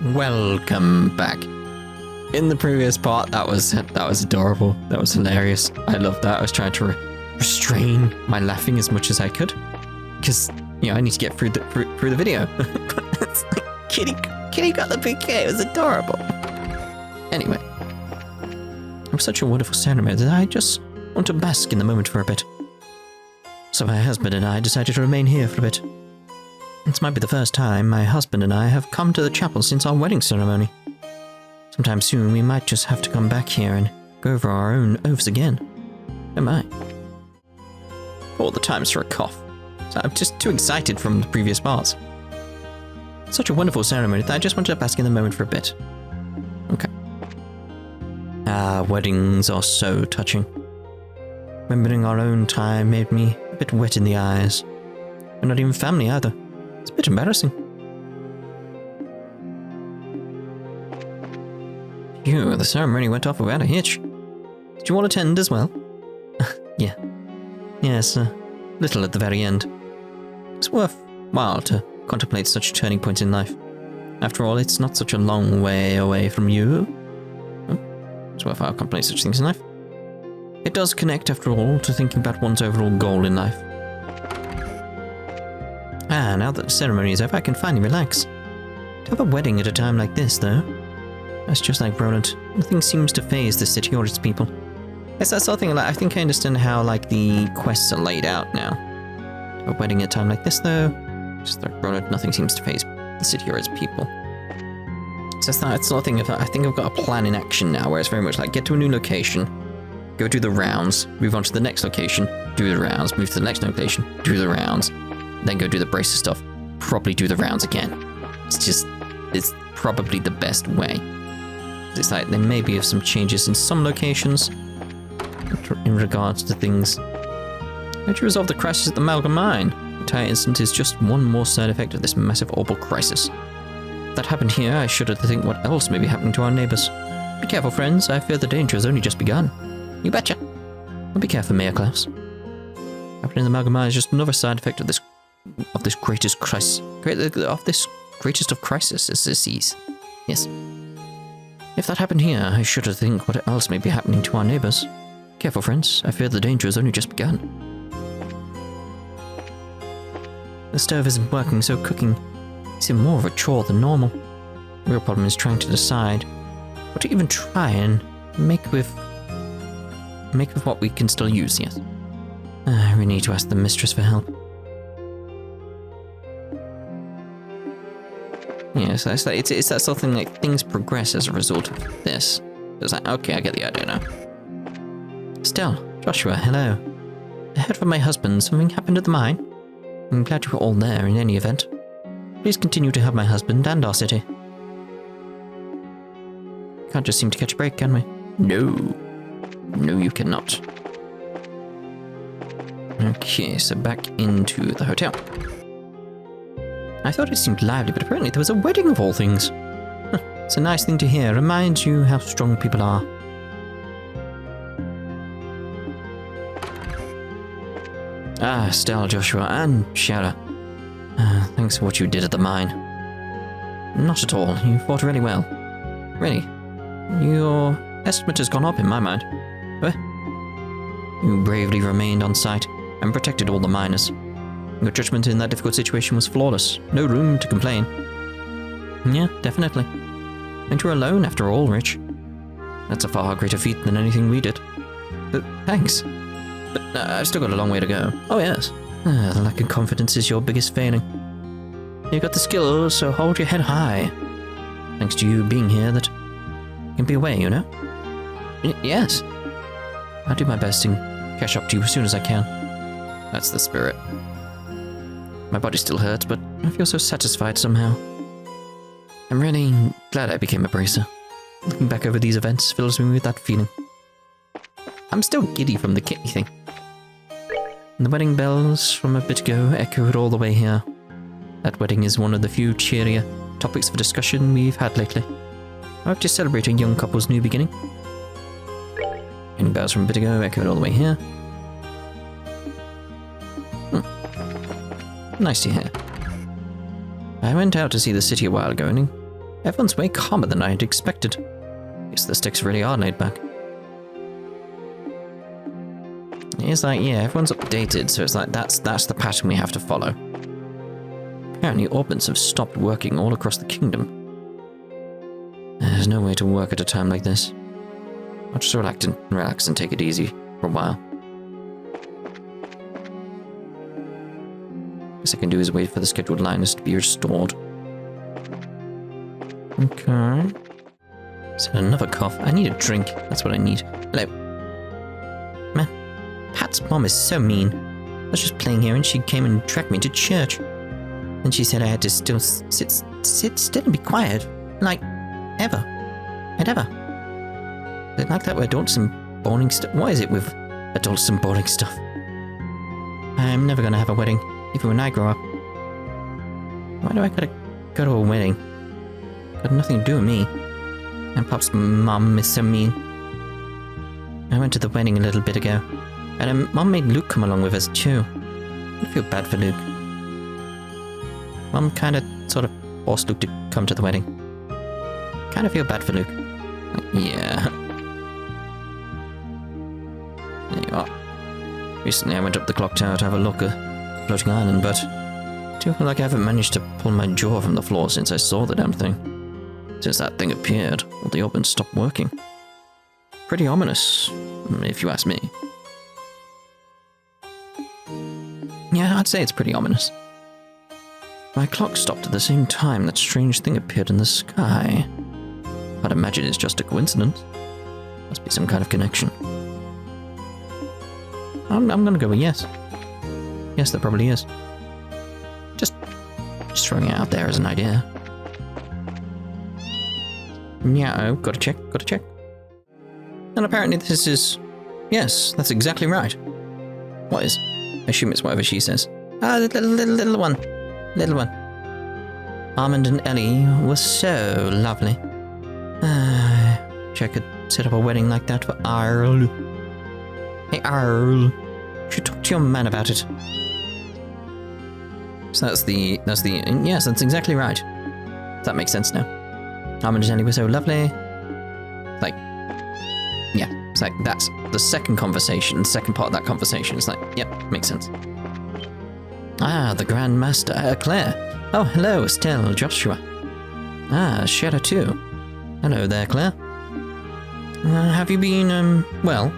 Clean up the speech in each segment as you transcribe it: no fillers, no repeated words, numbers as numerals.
Welcome back. In the previous part, that was adorable. That was hilarious. I loved that. I was trying to restrain my laughing as much as I could, because I need to get through the video. It's like Kitty got the bouquet. It was adorable. Anyway, it was such a wonderful ceremony that I just want to bask in the moment for a bit. So my husband and I decided to remain here for a bit. This might be the first time my husband and I have come to the chapel since our wedding ceremony. Sometime soon we might just have to come back here and go over our own oaths again. Oh my. All the times for a cough. So I'm just too excited from the previous parts. Such a wonderful ceremony that I just wanted to bask in the moment for a bit. Okay. Weddings are so touching. Remembering our own time made me a bit wet in the eyes. We're not even family either. It's a bit embarrassing. Phew, the ceremony went off without a hitch. Did you all attend as well? Yeah. Yes, a little at the very end. It's worthwhile to contemplate such turning points in life. After all, it's not such a long way away from you. It's worthwhile contemplating such things in life. It does connect, after all, to thinking about one's overall goal in life. Now that the ceremony is over, I can finally relax. To have a wedding at a time like this, though, that's just like Rolent. Nothing seems to faze the city or its people. Yes, that's the thing. I think I understand how the quests are laid out now. To have a wedding at a time like this, though, just like Rolent, nothing seems to faze the city or its people. So that's the thing. I think I've got a plan in action now, where it's very much like get to a new location, go do the rounds, move on to the next location, do the rounds, move to the next location, do the rounds, then go do the bracer stuff, probably do the rounds again. It's probably the best way. It's like there may be some changes in some locations in regards to things. How do you resolve the crisis at the Amalgam Mine? The entire incident is just one more side effect of this massive orbital crisis. If that happened here, I shudder to think what else may be happening to our neighbors. Be careful, friends. I fear the danger has only just begun. You betcha. Well, be careful, Mayor Klaus. Happening in the Amalgam Mine is just another side effect of this greatest crisis. Of this greatest of crises. Yes. If that happened here, I shudder to think what else may be happening to our neighbors. Careful, friends. I fear the danger has only just begun. The stove isn't working, so cooking is even more of a chore than normal. The real problem is trying to decide what to even try and make with what we can still use, yes. I really need to ask the mistress for help. Yes, it's that sort of thing, like things progress as a result of this. It's like, okay, I get the idea now. Estelle, Joshua, hello. I heard from my husband something happened at the mine. I'm glad you were all there in any event. Please continue to help my husband and our city. Can't just seem to catch a break, can we? No, you cannot. Okay, so back into the hotel. I thought it seemed lively, but apparently there was a wedding of all things. It's a nice thing to hear. Reminds you how strong people are. Estelle, Joshua, and Shara. Thanks for what you did at the mine. Not at all. You fought really well. Really. Your estimate has gone up in my mind. You bravely remained on site and protected all the miners. Your judgment in that difficult situation was flawless. No room to complain. Yeah, definitely. And you're alone after all, Rich. That's a far greater feat than anything we did. But thanks. But I've still got a long way to go. Oh yes. The lack of confidence is your biggest failing. You've got the skills, so hold your head high. Thanks to you being here, that can be away, you know? Yes. I'll do my best to catch up to you as soon as I can. That's the spirit. My body still hurts, but I feel so satisfied somehow. I'm really glad I became a bracer. Looking back over these events fills me with that feeling. I'm still giddy from the kitty thing. And the wedding bells from a bit ago echoed all the way here. That wedding is one of the few cheerier topics for discussion we've had lately. I hope to celebrate a young couple's new beginning. Wedding bells from a bit ago echoed all the way here. Nice to hear. I went out to see the city a while ago and Everyone's way calmer than I had expected. Guess the sticks really are laid back. It's like, yeah, everyone's updated, so it's like that's the pattern we have to follow. Apparently orbits have stopped working all across the kingdom. There's no way to work at a time like this. I'll just relax and take it easy for a while. Best I can do is wait for the scheduled liners to be restored. Okay. Is that another cough? I need a drink. That's what I need. Hello. Man, Pat's mom is so mean. I was just playing here and she came and dragged me to church. And she said I had to still sit still and be quiet. Like, ever. And ever. Is it like that with adults and boring stuff? What is it with adults and boring stuff? I'm never gonna have a wedding, even when I grow up. Why do I gotta go to a wedding? Got nothing to do with me. And Pop's mum is so mean. I went to the wedding a little bit ago, and Mum made Luke come along with us too. I feel bad for Luke. Mum kinda sort of forced Luke to come to the wedding. Kinda feel bad for Luke. Yeah. There you are. Recently I went up the clock tower to have a look at the floating island, but I do feel like I haven't managed to pull my jaw from the floor since I saw the damn thing. Since that thing appeared, all the orbits stopped working. Pretty ominous, if you ask me. Yeah, I'd say it's pretty ominous. My clock stopped at the same time that strange thing appeared in the sky. I'd imagine it's just a coincidence. Must be some kind of connection. I'm gonna go with yes. Yes, there probably is. Just throwing it out there as an idea. Yeah, gotta check. And apparently this is... Yes, that's exactly right. What is? I assume it's whatever she says. Ah, little one. Little one. Armand and Ellie were so lovely. Wish I could set up a wedding like that for Earl. Hey, Earl. You should talk to your man about it. So that's the... Yes, that's exactly right. That makes sense now. Armand and Ellie were so lovely. Like, yeah, it's like that's the second conversation, the second part of that conversation. It's like, yep, makes sense. Ah, the Grand Master, Claire. Oh, hello, Estelle, Joshua. Ah, Shadow too. Hello there, Claire. Have you been, well?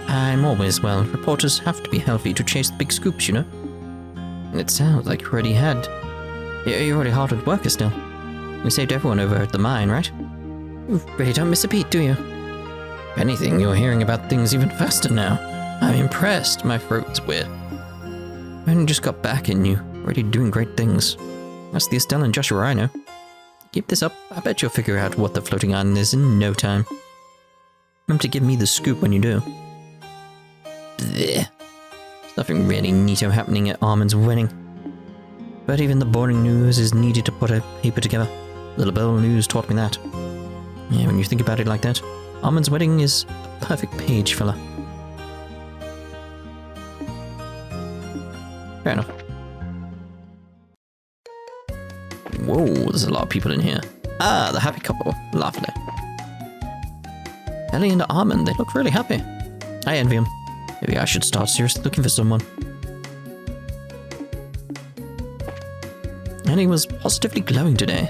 I'm always well. Reporters have to be healthy to chase the big scoops, you know. And it sounds like you already had. You're already hard at work, Estelle. You saved everyone over at the mine, right? You really don't miss a beat, do you? If anything, you're hearing about things even faster now. I'm impressed. My throat is weird. I only just got back and you already doing great things. That's the Estelle and Joshua I know. Keep this up. I bet you'll figure out what the floating island is in no time. Remember to give me the scoop when you do. Blech. There's nothing really neato happening at Armand's wedding. But even the boring news is needed to put a paper together. Liberl news taught me that. Yeah, when you think about it like that, Armand's wedding is a perfect page filler. Fair enough. Whoa, there's a lot of people in here. Ah, the happy couple. Lovely. Ellie and Armand, they look really happy. I envy them. Maybe I should start seriously looking for someone. Ellie was positively glowing today.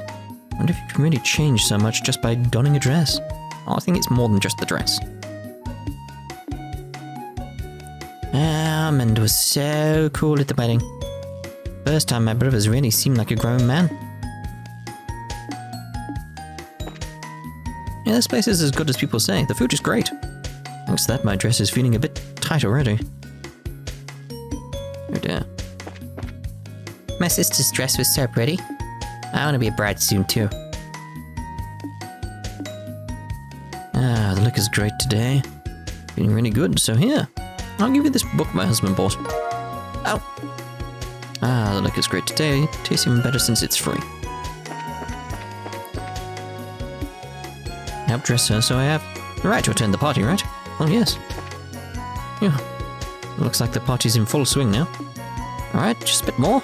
I wonder if you can really change so much just by donning a dress. Oh, I think it's more than just the dress. Armand was so cool at the wedding. First time my brothers really seemed like a grown man. Yeah, this place is as good as people say. The food is great. Thanks to that, my dress is feeling a bit tight already. Oh dear. My sister's dress was so pretty. I want to be a bride soon too. Ah, the liquor's great today. Feeling really good, so here. I'll give you this book my husband bought. Oh. Ah, the liquor's great today. Tastes even better since it's free. Help dress her, so I have the right to attend the party, right? Oh, yes. Yeah. Looks like the party's in full swing now. Alright, just a bit more.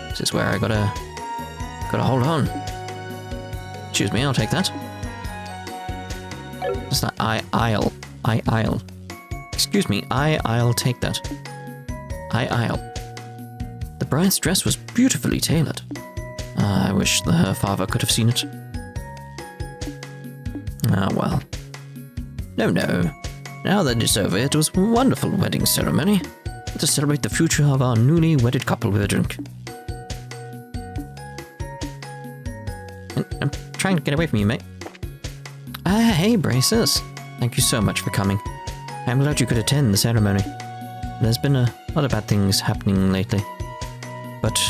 This is where I gotta hold on. Excuse me, I'll take that. It's not I'll. Excuse me, I'll take that. I'll. The bride's dress was beautifully tailored. I wish her father could have seen it. Ah, well. No. Now that it's over, it was a wonderful wedding ceremony. To celebrate the future of our newly wedded couple with a drink. I'm trying to get away from you, mate. Hey, Braces. Thank you so much for coming. I'm glad you could attend the ceremony. There's been a lot of bad things happening lately. But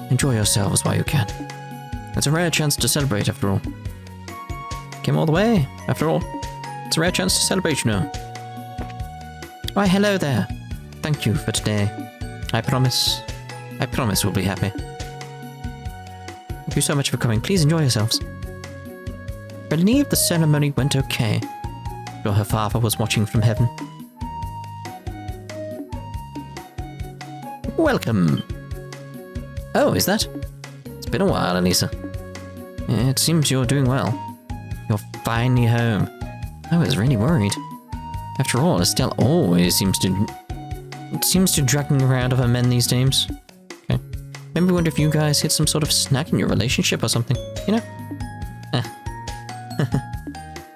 enjoy yourselves while you can. It's a rare chance to celebrate, after all. Came all the way, after all. It's a rare chance to celebrate, you know. Why, hello there. Thank you for today. I promise we'll be happy. Thank you so much for coming. Please enjoy yourselves. I believe the ceremony went okay. Sure her father was watching from heaven. Welcome. Oh, is that? It's been a while, Elisa. It seems you're doing well. You're finally home. I was really worried. After all, Estelle always seems to dragging around of her men these days. Okay. Maybe wonder if you guys hit some sort of snag in your relationship or something, you know?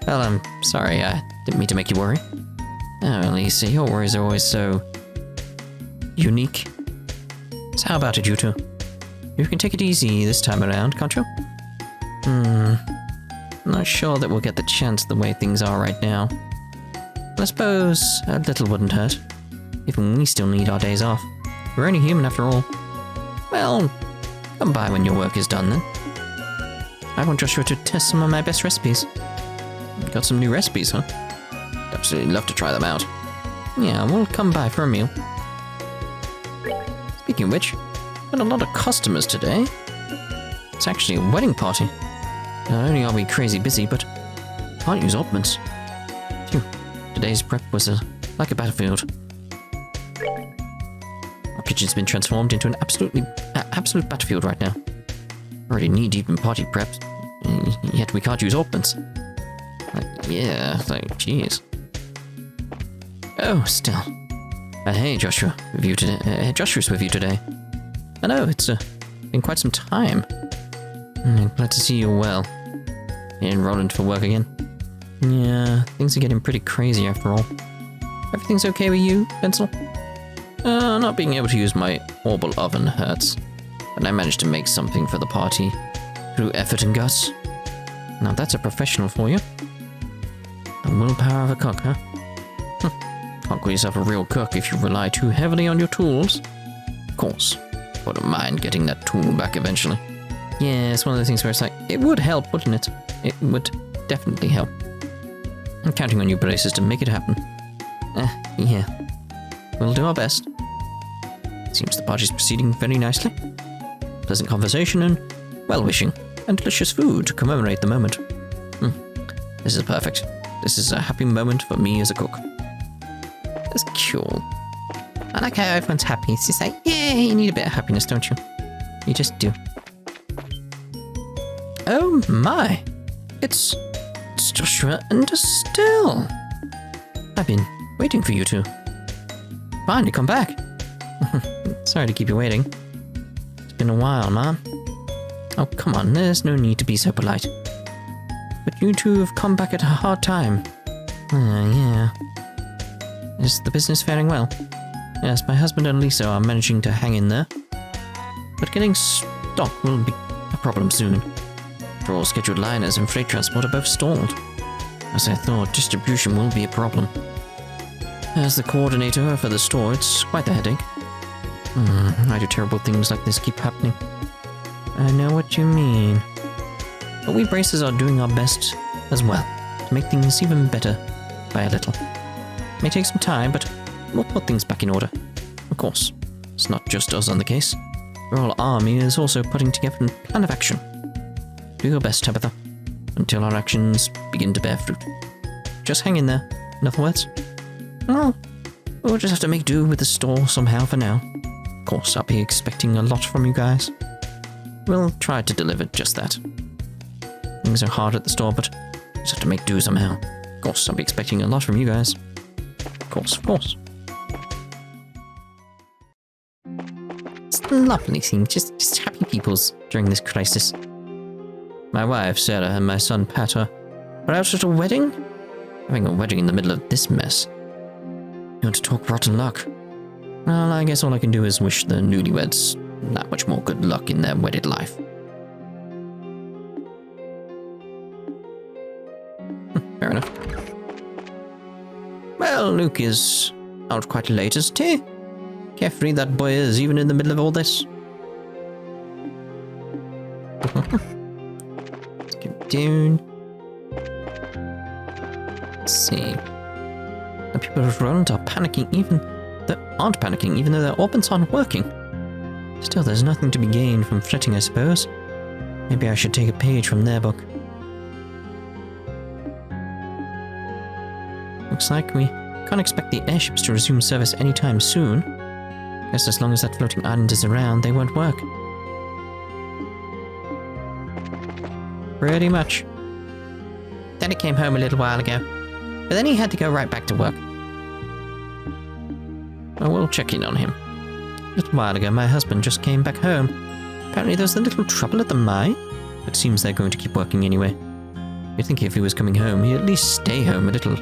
Well, I'm sorry, I didn't mean to make you worry. Oh, Lisa, your worries are always so unique. So how about it, you two? You can take it easy this time around, can't you? I'm not sure that we'll get the chance the way things are right now. But I suppose a little wouldn't hurt. Even we still need our days off. We're only human after all. Well, come by when your work is done then. I want Joshua to test some of my best recipes. Got some new recipes, huh? Absolutely love to try them out. Yeah, we'll come by for a meal. Speaking of which, got a lot of customers today. It's actually a wedding party. Not only are we crazy busy, but can't use oddments. Phew, today's prep was like a battlefield. Our kitchen's been transformed into an absolute battlefield right now. Already knee-deep in party preps, yet we can't use oddments. Jeez. Oh, still. Hey, Joshua, with you today. Joshua's with you today. I know, it's been quite some time. Glad to see you well. In Rolent for work again. Yeah, things are getting pretty crazy after all. Everything's okay with you, Pencil? Not being able to use my orbital oven hurts. But I managed to make something for the party. Through effort and guts. Now that's a professional for you. The willpower of a cook, huh? Can't call yourself a real cook if you rely too heavily on your tools. Of course. Wouldn't mind getting that tool back eventually. Yeah, it's one of the things where it's like, it would help, wouldn't it? It would definitely help. I'm counting on you, Braces, to make it happen. Yeah. We'll do our best. Seems the party's proceeding very nicely. Pleasant conversation and well-wishing, and delicious food to commemorate the moment. This is perfect. This is a happy moment for me as a cook. That's cool. I like how everyone's happy. It's just like, yeah, you need a bit of happiness, don't you? You just do. Oh my! It's Joshua and Estelle. I've been waiting for you two. Finally come back. Sorry to keep you waiting. It's been a while, Mom. Oh, come on, there's no need to be so polite. But you two have come back at a hard time. Yeah. Is the business faring well? Yes, my husband and Lisa are managing to hang in there. But getting stock will be a problem soon. For all scheduled liners and freight transport are both stalled. As I thought, distribution will be a problem. As the coordinator for the store, it's quite the headache. Why do terrible things like this keep happening? I know what you mean. But we Braces are doing our best as well, to make things even better by a little. It may take some time, but we'll put things back in order. Of course, it's not just us on the case. The whole army is also putting together a plan of action. Do your best, Tabitha, until our actions begin to bear fruit. Just hang in there, in other words. Well, we'll just have to make do with the store somehow for now. Of course, I'll be expecting a lot from you guys. We'll try to deliver just that. things are hard at the store, but just have to make do somehow. Of course, I'll be expecting a lot from you guys. Of course, of course. It's lovely seeing just happy peoples during this crisis. My wife, Sarah, and my son, Pat, are out at a wedding? Having a wedding in the middle of this mess. You want to talk rotten luck? Well, I guess all I can do is wish the newlyweds that much more good luck in their wedded life. Fair enough. Well, Luke is out quite late, isn't he? Carefree that boy is, even in the middle of all this. Let's get down. Let's see. The people of Rolent are panicking aren't panicking even though their orbits aren't working. Still, there's nothing to be gained from fretting, I suppose. Maybe I should take a page from their book. Looks like we can't expect the airships to resume service anytime soon. Guess as long as that floating island is around, they won't work. Pretty much. Daddy came home a little while ago, but then he had to go right back to work. Well, we'll check in on him. A little while ago, my husband just came back home. Apparently there's a little trouble at the mine. It seems they're going to keep working anyway. You'd think if he was coming home, he'd at least stay home a little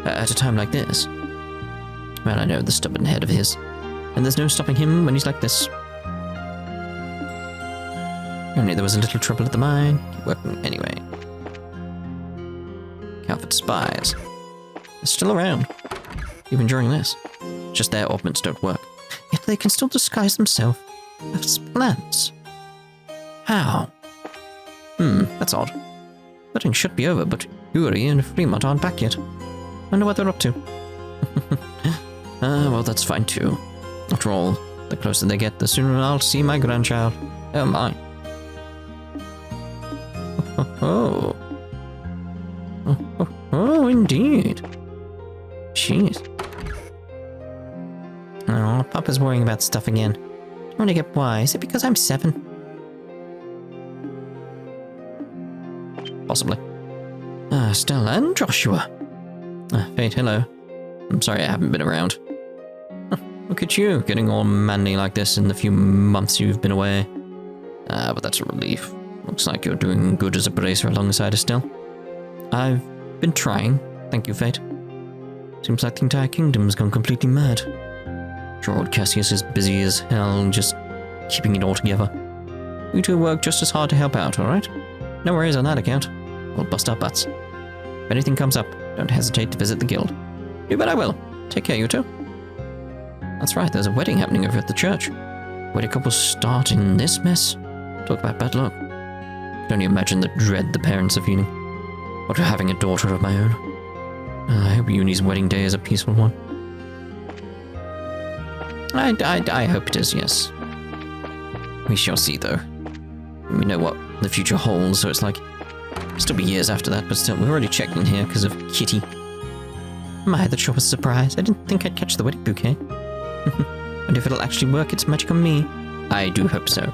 at a time like this. Well, I know the stubborn head of his. And there's no stopping him when he's like this. Only there was a little trouble at the mine. Keep working anyway. Calvert spies. They're still around. Even during this. Just their orbits don't work. Yet they can still disguise themselves as plants. How? That's odd. Wedding should be over, but Yuri and Fremont aren't back yet. Wonder what they're up to. Well, that's fine too. After all, the closer they get, the sooner I'll see my grandchild. Oh my. Oh, indeed. Jeez. Oh, Papa's worrying about stuff again. I want to get why. Is it because I'm 7? Possibly. Stella and Joshua. Fate, hello. I'm sorry I haven't been around. Look at you, getting all manly like this in the few months you've been away. But that's a relief. Looks like you're doing good as a bracer alongside Estelle. I've been trying, thank you, Fate. Seems like the entire kingdom's gone completely mad. Sure, old Cassius is busy as hell, just keeping it all together. We two work just as hard to help out, alright? No worries on that account. We'll bust our butts. If anything comes up, don't hesitate to visit the guild. You bet I will. Take care, you two. That's right, there's a wedding happening over at the church. Where do couples start in this mess? Talk about bad luck. I can only imagine the dread the parents are feeling. What for having a daughter of my own. I hope Uni's wedding day is a peaceful one. I hope it is, yes. We shall see, though. We know what the future holds, so it's like... Still be years after that, but still, we've already checked in here because of Kitty. My, that sure was a surprise. I didn't think I'd catch the wedding bouquet. And if it'll actually work its magic on me, I do hope so.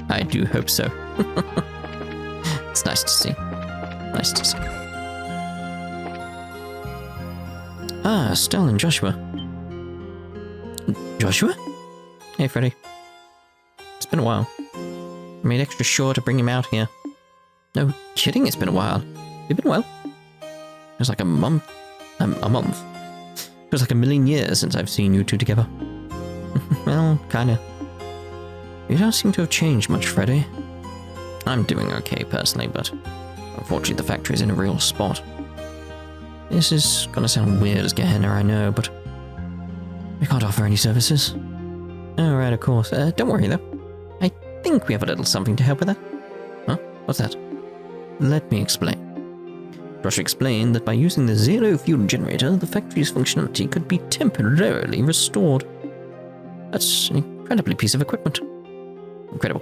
I do hope so. It's nice to see. Nice to see. Estelle and Joshua. Joshua? Hey, Freddy. It's been a while. I made extra sure to bring him out here. No kidding, it's been a while. You've been well. It was like a month. A month. It was like a million years since I've seen you two together. Well, kinda. You don't seem to have changed much, Freddy. I'm doing okay personally, but unfortunately the factory's in a real spot. This is gonna sound weird as Gehenna, I know, but we can't offer any services. Oh, right, of course. Don't worry, though. I think we have a little something to help with that. Huh? What's that? Let me explain. Josh explained that by using the zero-fuel generator, the factory's functionality could be temporarily restored. That's an incredibly piece of equipment. Incredible.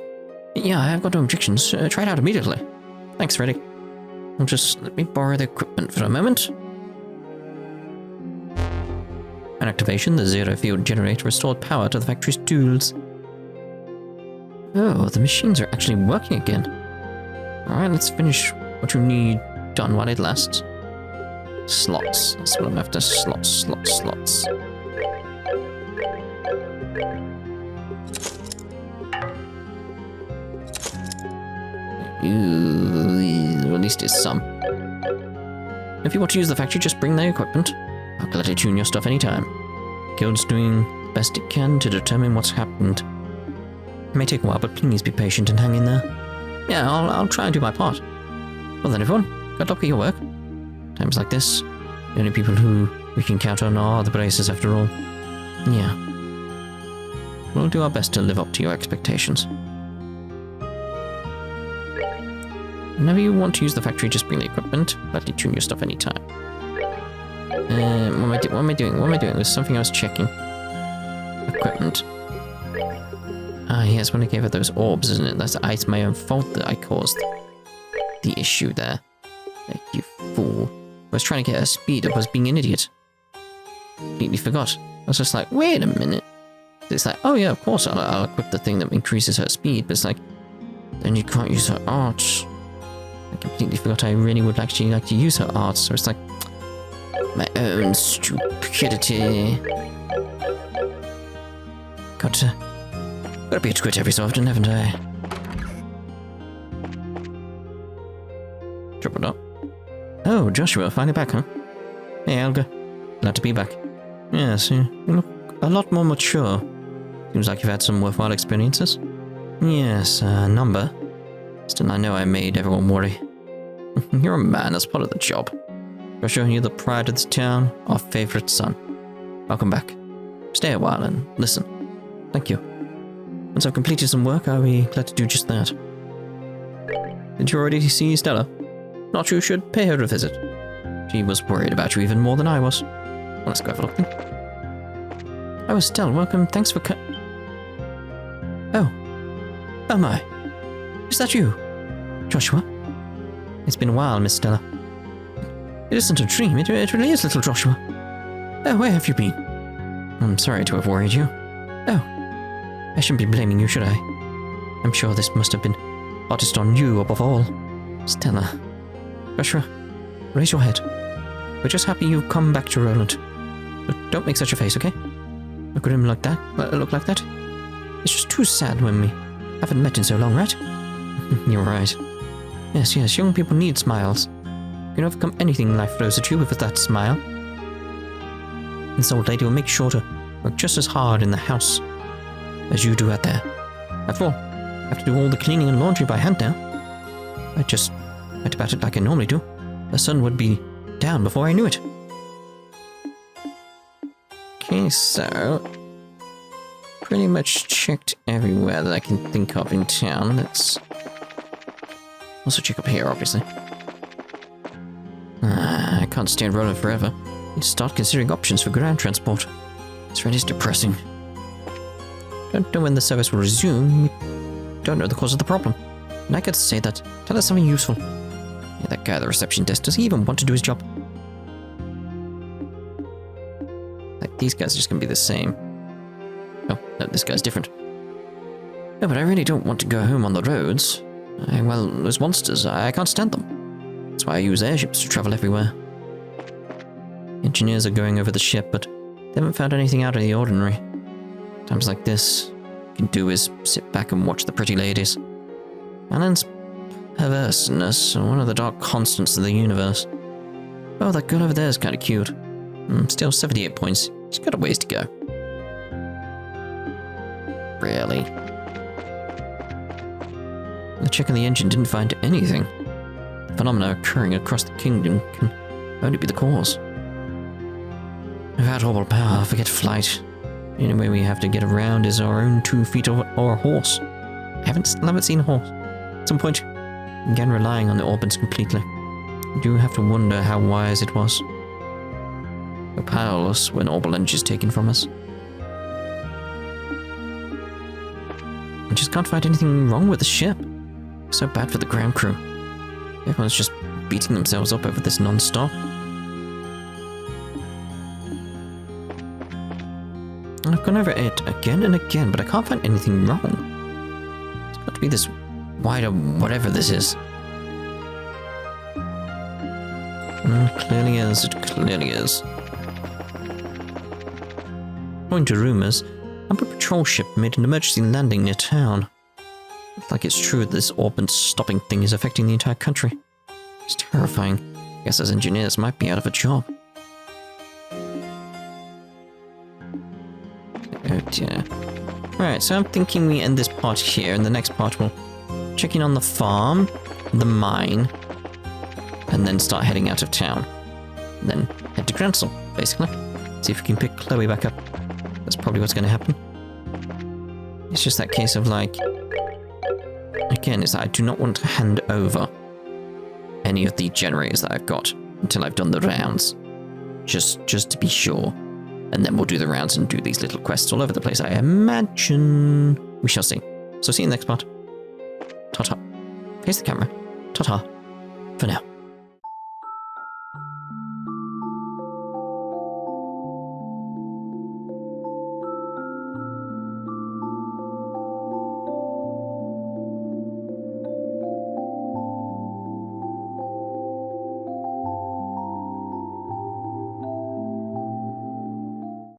Yeah, I've got no objections. Try it out immediately. Thanks, Freddy. Just let me borrow the equipment for a moment. On activation, the zero-fuel generator restored power to the factory's tools. Oh, the machines are actually working again. Alright, let's finish what you need done while it lasts. Slots. That's what I'm after. Slots. Ooh, at least it's some. If you want to use the factory, just bring the equipment. I'll let it tune your stuff anytime. Guild's doing the best it can to determine what's happened. It may take a while, but please be patient and hang in there. Yeah, I'll try and do my part. Well then, everyone, good luck with your work. Times like this, the only people who we can count on are the Bracers after all. Yeah. We'll do our best to live up to your expectations. Whenever you want to use the factory, just bring the equipment. Let me tune your stuff anytime. What am I doing? There's something I was checking. Equipment. Ah, yes, when I gave her those orbs, isn't it? It's my own fault that I caused the issue there. You fool. I was trying to get her speed up. I was being an idiot. Completely forgot. I was just like, wait a minute. It's like, oh yeah, of course I'll equip the thing that increases her speed, but it's like, then you can't use her arts. I completely forgot I really would actually like to use her arts, so it's like, my own stupidity. Gotta be a twit every so often, haven't I? Drop it up. Oh, Joshua, finally back, huh? Hey, Elga. Glad to be back. Yes, you look a lot more mature. Seems like you've had some worthwhile experiences. Yes, a number. Still, I know I made everyone worry. You're a man, that's part of the job. Joshua, you're the pride of this town, our favorite son. Welcome back. Stay a while and listen. Thank you. Once I've completed some work, I'll be glad to do just that. Did you already see Stella? Not you should pay her a visit. She was worried about you even more than I was. Well, let's go have a look then. Oh, Estelle, welcome. Thanks for Oh my. Is that you? Joshua? It's been a while, Miss Stella. It isn't a dream. It really is little Joshua. Oh, where have you been? I'm sorry to have worried you. Oh. I shouldn't be blaming you, should I? I'm sure this must have been hardest on you above all. Stella. Joshua, raise your head. We're just happy you've come back to Rolent. But don't make such a face, okay? Look at him like that. Look like that. It's just too sad when we haven't met in so long, right? You're right. Yes, young people need smiles. You can overcome anything life throws at you with that smile. This old lady will make sure to work just as hard in the house as you do out there. After all, I have to do all the cleaning and laundry by hand now. I just went about it like I normally do. The sun would be down before I knew it. Okay, so pretty much checked everywhere that I can think of in town. Let's also check up here, obviously. I can't stay in Rolent forever. I need to start considering options for ground transport. It's really depressing. Don't know when the service will resume. We don't know the cause of the problem. And I got to say that. Tell us something useful. Yeah, that guy at the reception desk, does he even want to do his job? Like, these guys are just gonna be the same. Oh, no, this guy's different. No, but I really don't want to go home on the roads. Well, those monsters, I can't stand them. That's why I use airships to travel everywhere. Engineers are going over the ship, but they haven't found anything out of the ordinary. Times like this, all you can do is sit back and watch the pretty ladies. Alan's perverseness, one of the dark constants of the universe. Oh, that girl over there is kind of cute. Still 78 points. She's got a ways to go. Really? The check on the engine didn't find anything. Phenomena occurring across the kingdom can only be the cause. Without orbital power, forget flight. The only way we have to get around is our own 2 feet or a horse. I still haven't seen a horse. At some point, we began relying on the orbits completely. You do have to wonder how wise it was. We're powerless when orbital energy is taken from us. I just can't find anything wrong with the ship. So bad for the ground crew. Everyone's just beating themselves up over this non-stop. I've gone over it again and again, but I can't find anything wrong. It's got to be this wider whatever this is. Clearly is. It clearly is. According to rumors, a patrol ship made an emergency landing near town. Looks like it's true that this orbit stopping thing is affecting the entire country. It's terrifying. I guess those engineers might be out of a job. Oh dear. Alright, so I'm thinking we end this part here, and the next part we'll check in on the farm, the mine, and then start heading out of town. And then head to Gransel, basically. See if we can pick Chloe back up. That's probably what's going to happen. It's just that case of like... Again, is that I do not want to hand over any of the generators that I've got until I've done the rounds. Just to be sure. And then we'll do the rounds and do these little quests all over the place, I imagine. We shall see. So see you in the next part. Ta-ta. Face the camera. Ta-ta. For now.